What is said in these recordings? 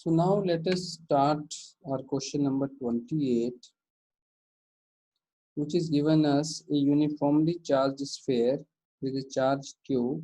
So now let us start our question number 28, which is given us a uniformly charged sphere with a charge Q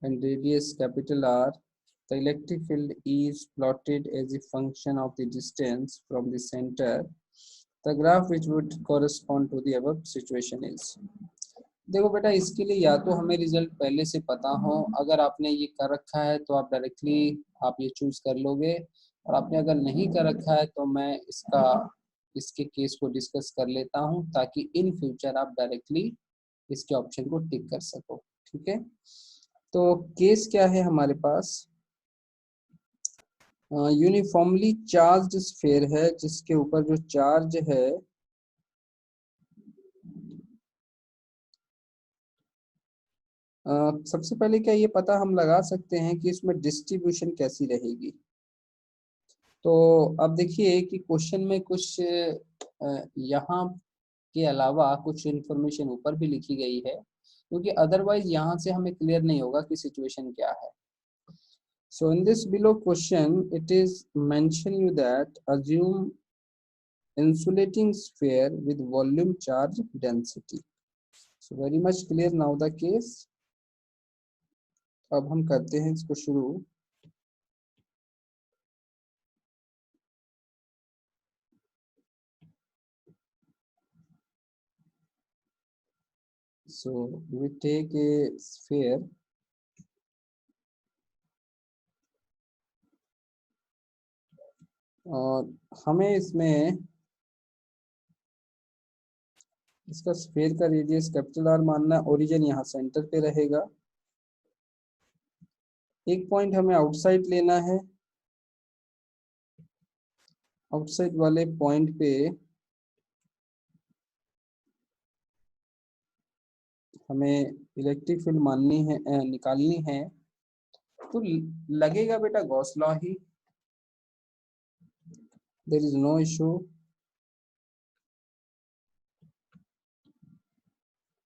and radius capital R. The electric field is plotted as a function of the distance from the center. The graph which would correspond to the above situation is. देखो बेटा, इसके लिए या तो हमें result पहले से पता हो, अगर आपने ये कर रखा है तो आप डायरेक्टली आप ये चूज कर लोगे, और आपने अगर नहीं कर रखा है तो मैं इसके केस को डिस्कस कर लेता हूं ताकि इन फ्यूचर आप डायरेक्टली इसके ऑप्शन को टिक कर सको। ठीक है, तो केस क्या है हमारे पास? यूनिफॉर्मली चार्ज्ड स्फीयर है जिसके ऊपर जो चार्ज है सबसे पहले क्या ये पता हम लगा सकते हैं कि इसमें डिस्ट्रीब्यूशन कैसी रहेगी। तो अब देखिए कि क्वेश्चन में कुछ यहाँ के अलावा कुछ इंफॉर्मेशन ऊपर भी लिखी गई है, क्योंकि अदरवाइज यहाँ से हमें क्लियर नहीं होगा कि सिचुएशन क्या है। So in this below question, it is mention you that assume insulating sphere with volume charge density. So very much clear now the case. अब हम करते हैं इसको शुरू। So we take a sphere और हमें इसमें इसका स्फीयर का रेडियस कैपिटल आर मानना, ओरिजिन यहाँ सेंटर पे रहेगा। एक पॉइंट हमें आउटसाइड लेना है, आउटसाइड वाले पॉइंट पे हमें इलेक्ट्रिक फील्ड माननी है, निकालनी है। तो लगेगा बेटा गॉस लॉ ही, there is no issue.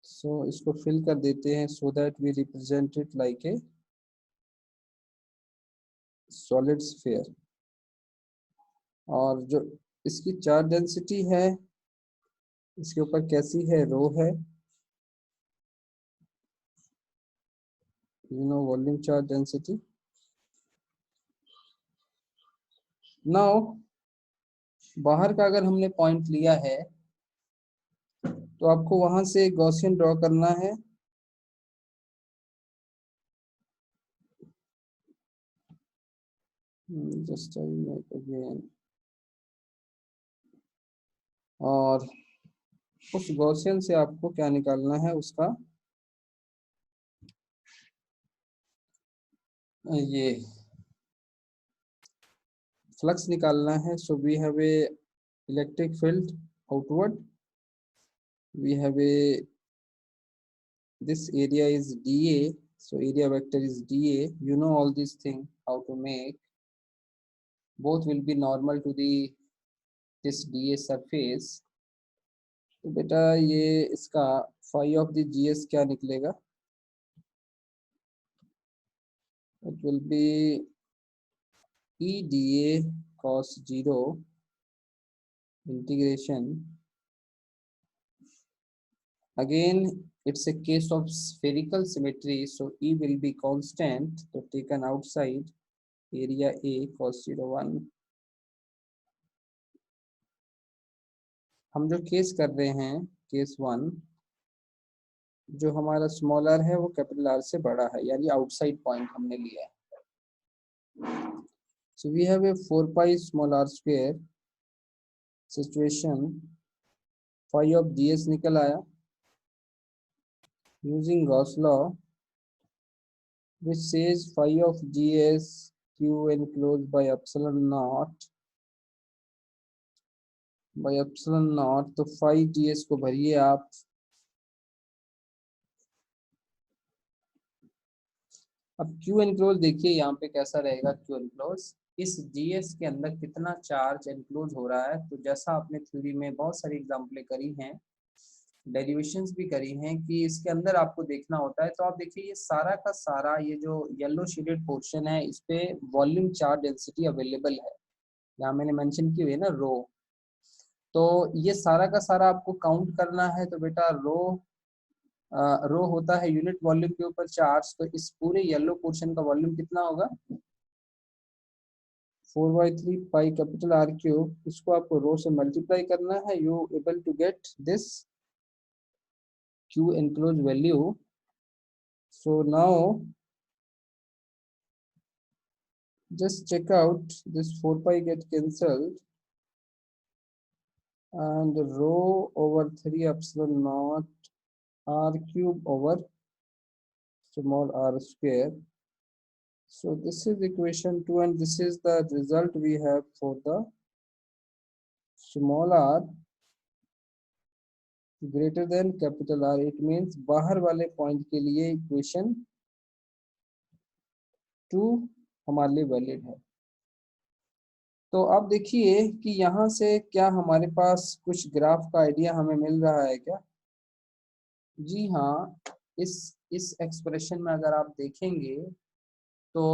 So इसको फिल कर देते हैं so that we represent it like a solid sphere. और जो इसकी चार्ज डेंसिटी है इसके ऊपर कैसी है, रो है, you know volume charge density. Now बाहर का अगर हमने पॉइंट लिया है तो आपको वहां से गॉसियन ड्रॉ करना है। Just I make again. और उस गॉसियन से आपको क्या निकालना है, उसका ये फ्लक्स निकालना है। So we have a electric field outward, we have a this area is dA, so area vector is dA. You know all these things how to make, both will be normal to the this dA surface. तो बेटा ये इसका phi of the GS क्या निकलेगा? It will be E dA cos 0 integration. Again it's a case of spherical symmetry, so E will be constant, so taken outside area A cos 0 1. हम जो case कर रहे हैं केस 1, जो हमारा small are है वो कैपिटल आर से बड़ा है, यानी आउटसाइड पॉइंट हमने लिया है। So we have a 4 pi small are square situation, phi of GS निकल आया using Gauss law which says phi of GS q enclosed by epsilon naught. तो फाई जीएस को भरिए आप। अब क्यू एनक्लोज देखिए यहाँ पे कैसा रहेगा। क्यू एनक्लोज इस जीएस के अंदर कितना चार्ज एनक्लोज हो रहा है। तो जैसा आपने थ्योरी में बहुत सारी एग्जाम्पलें करी हैं डेरिवेशंस भी करी हैं कि इसके अंदर आपको देखना होता है। तो आप देखिए ये सारा का सारा ये जो येलो शेडेड पोर्शन है इस पे वॉल्यूम चार्ज डेंसिटी अवेलेबल है, यहाँ मैंने मेंशन की हुई है ना रो। तो ये सारा का सारा आपको काउंट करना है। तो बेटा रो होता है यूनिट वॉल्यूम के ऊपर चार्ज, तो इस पूरे येलो पोर्शन का वॉल्यूम कितना होगा 4/3 पाई कैपिटल आर क्यूब। इसको आपको रो से मल्टीप्लाई करना है, you able to get this Q enclosed value. So now just check out this 4 pi get cancelled and rho over 3 epsilon naught r cube over small r square. So this is equation 2 and this is the result we have for the small r greater than capital R. It means बाहर वाले point के लिए equation 2 हमारे लिए valid है। तो अब देखिए कि यहाँ से क्या हमारे पास कुछ ग्राफ का आइडिया हमें मिल रहा है क्या? जी हाँ, इस एक्सप्रेशन में अगर आप देखेंगे तो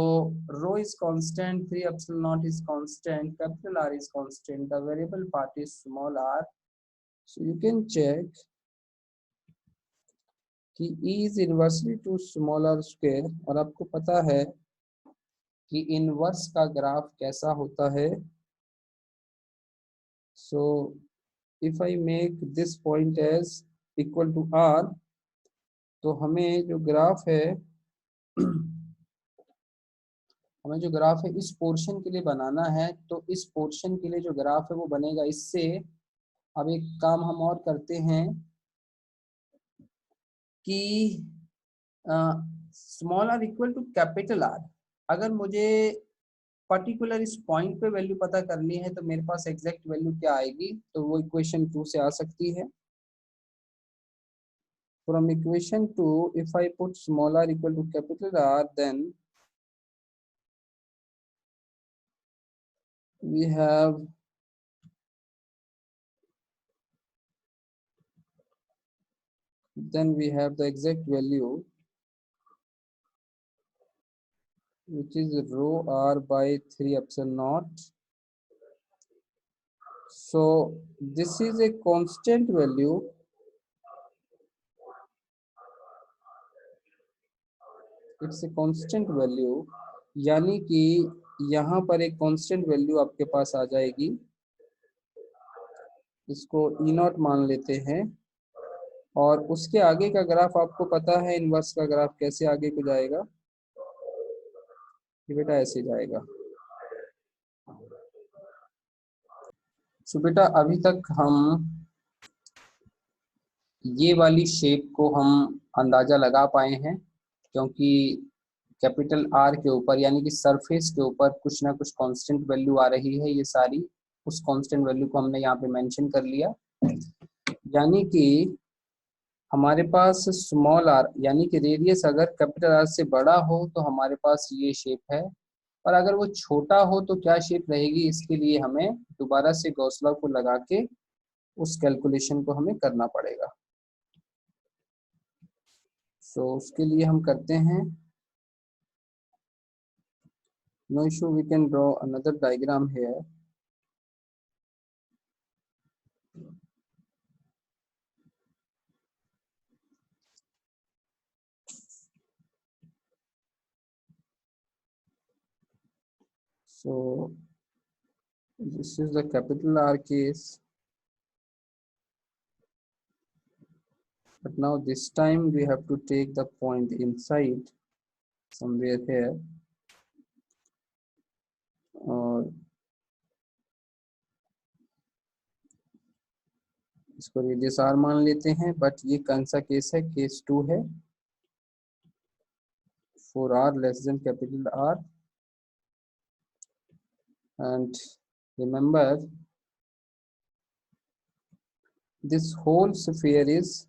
rho is constant, 3 epsilon not is constant, capital R is constant, the variable part is small R. So you can check कि E is inversely to small are square, और आपको पता है कि इनवर्स का ग्राफ कैसा होता है। सो if I make this point as equal to R, तो हमें जो ग्राफ है हमें जो ग्राफ है इस पोर्शन के लिए बनाना है। तो इस पोर्शन के लिए जो ग्राफ है वो बनेगा इससे। अब एक काम हम और करते हैं कि small r equal to capital R, अगर मुझे पर्टिकुलर इस पॉइंट पे वैल्यू पता करनी है तो मेरे पास एग्जैक्ट वैल्यू क्या आएगी, तो वो इक्वेशन 2 से आ सकती है। From equation 2, if I put small r equal to capital R, then we have the exact value, which is rho r by 3 epsilon naught. So this is a constant value, it's a constant value, यानी कि यहाँ पर एक constant value आपके पास आ जाएगी, इसको E not मान लेते हैं। और उसके आगे का ग्राफ आपको पता है इनवर्स का ग्राफ कैसे आगे को जाएगा, ये बेटा ऐसे जाएगा। सो बेटा अभी तक हम ये वाली शेप को हम अंदाजा लगा पाए हैं, क्योंकि कैपिटल आर के ऊपर यानी कि सरफेस के ऊपर कुछ ना कुछ कांस्टेंट वैल्यू आ रही है, ये सारी उस कांस्टेंट वैल्यू को हमने यहाँ पे मेंशन कर लिया। यानी कि हमारे पास स्मॉल आर यानी कि रेडियस अगर कैपिटल आर से बड़ा हो तो हमारे पास ये शेप है, और अगर वो छोटा हो तो क्या शेप रहेगी, इसके लिए हमें दोबारा से गॉस लॉ को लगा के उस कैलकुलेशन को हमें करना पड़ेगा। सो उसके लिए हम करते हैं, no issue, we can draw another diagram here. So this is the capital R case, but now this time we have to take the point inside somewhere here, और इसको रेडियस R मान लेते हैं। बट ये कौन सा case है, case 2 है, for R less than capital R, and remember this whole sphere is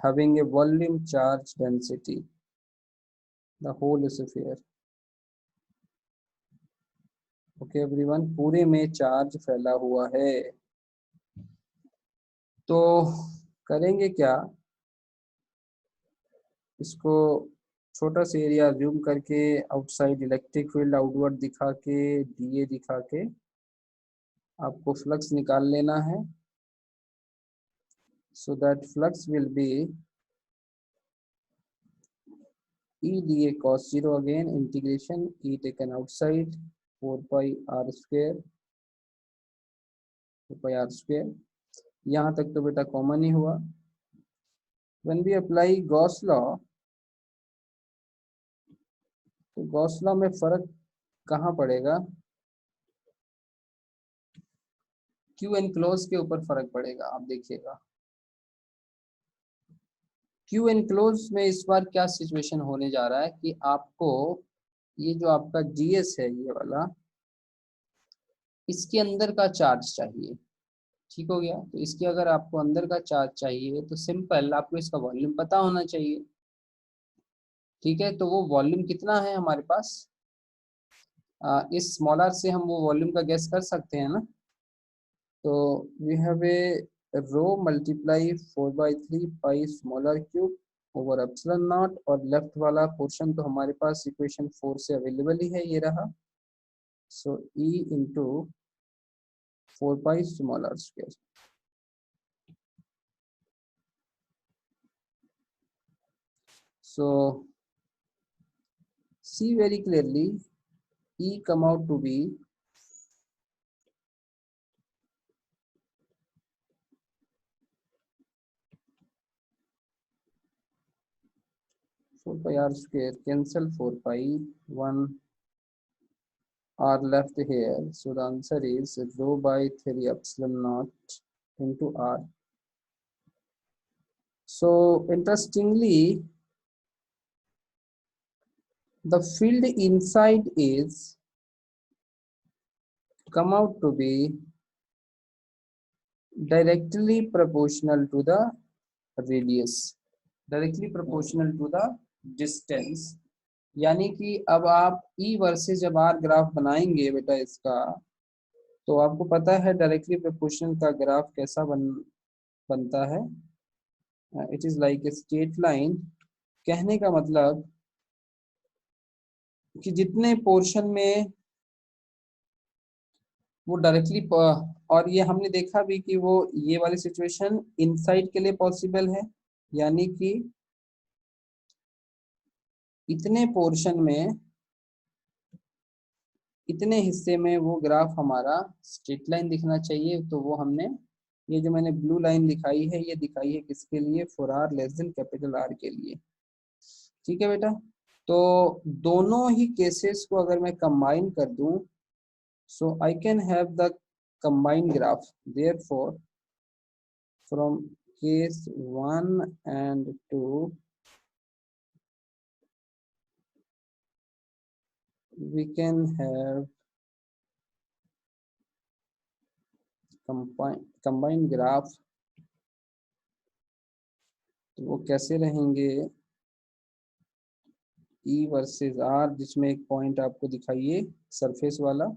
having a volume charge density, the whole sphere, okay everyone, पूरे में चार्ज फैला हुआ है। तो करेंगे क्या, इसको छोटा सा एरिया जूम करके आउटसाइड इलेक्ट्रिक फील्ड आउटवर्ड दिखा के डीए दिखा के आपको फ्लक्स निकाल लेना है. So that flux will be E dA cos 0 again integration E taken outside 4 pi r square 4 pi r square. यहाँ तक तो बेटा कॉमन ही हुआ. When we apply Gauss law, तो गॉस लॉ में फर्क कहाँ पड़ेगा, क्यू एनक्लोज के ऊपर फर्क पड़ेगा. आप देखिएगा क्यू एनक्लोज में इस बार क्या सिचुएशन होने जा रहा है कि आपको ये जो आपका जीएस है ये वाला, इसके अंदर का चार्ज चाहिए. ठीक हो गया. तो इसके अगर आपको अंदर का चार्ज चाहिए तो सिंपल आपको इसका वॉल्यूम पता होना चाहिए. ठीक है. तो वो वॉल्यूम कितना है हमारे पास, इस स्मॉल आर से हम वो वॉल्यूम का गैस कर सकते हैं ना. तो we have a rho multiply 4/3 pi small r cube over epsilon naught, और लेफ्ट वाला पोर्शन तो हमारे पास इक्वेशन 4 से अवेलेबल ही है, ये रहा. So E into 4 pi small are square. So see very clearly E come out to be 4 pi r square, cancel 4 pi, 1 r left here. So the answer is rho by 3 epsilon naught into r. So interestingly, the field inside is come out to be directly proportional to the radius, directly proportional to the distance. यानी कि अब आप E versus जब R graph बनाएंगे बेटा इसका, तो आपको पता है डायरेक्टली प्रोपोर्शनल का ग्राफ कैसा बनता है. It is like a straight line. कहने का मतलब कि जितने पोर्शन में वो डायरेक्टली, और ये हमने देखा भी कि वो ये वाली सिचुएशन इनसाइड के लिए पॉसिबल है, यानी कि इतने पोर्शन में इतने हिस्से में वो ग्राफ हमारा स्ट्रेट लाइन दिखना चाहिए. तो वो हमने ये जो मैंने ब्लू लाइन दिखाई है ये दिखाई है किसके लिए, for r less than capital R के लिए. ठीक है बेटा. तो दोनों ही केसेस को अगर मैं कंबाइन कर दूं, so I can have the combined graph. Therefore from case 1 and 2 we can have combined graph. तो वो कैसे रहेंगे, E वर्सेस R, जिसमें एक पॉइंट आपको दिखाइए सरफेस वाला.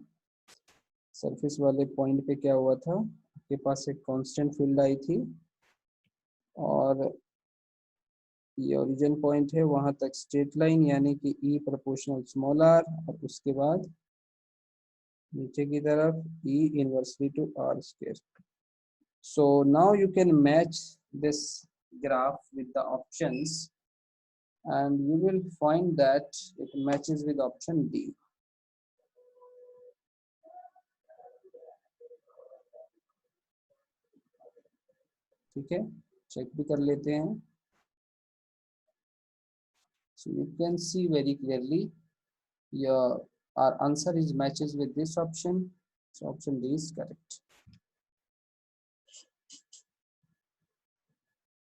सरफेस वाले पॉइंट पे क्या हुआ था, आपके पास एक कांस्टेंट फील्ड आई थी और ये ओरिजिन पॉइंट है, वहां तक स्ट्रेट लाइन यानी कि E प्रोपोर्शनल स्मॉल r, और उसके बाद नीचे की तरफ E inversely to R square. So now you can match this graph with the options and you will find that it matches with option D. ठीक है, चेक भी कर लेते हैं. So you can see very clearly your our answer is matches with this option. So option D is correct.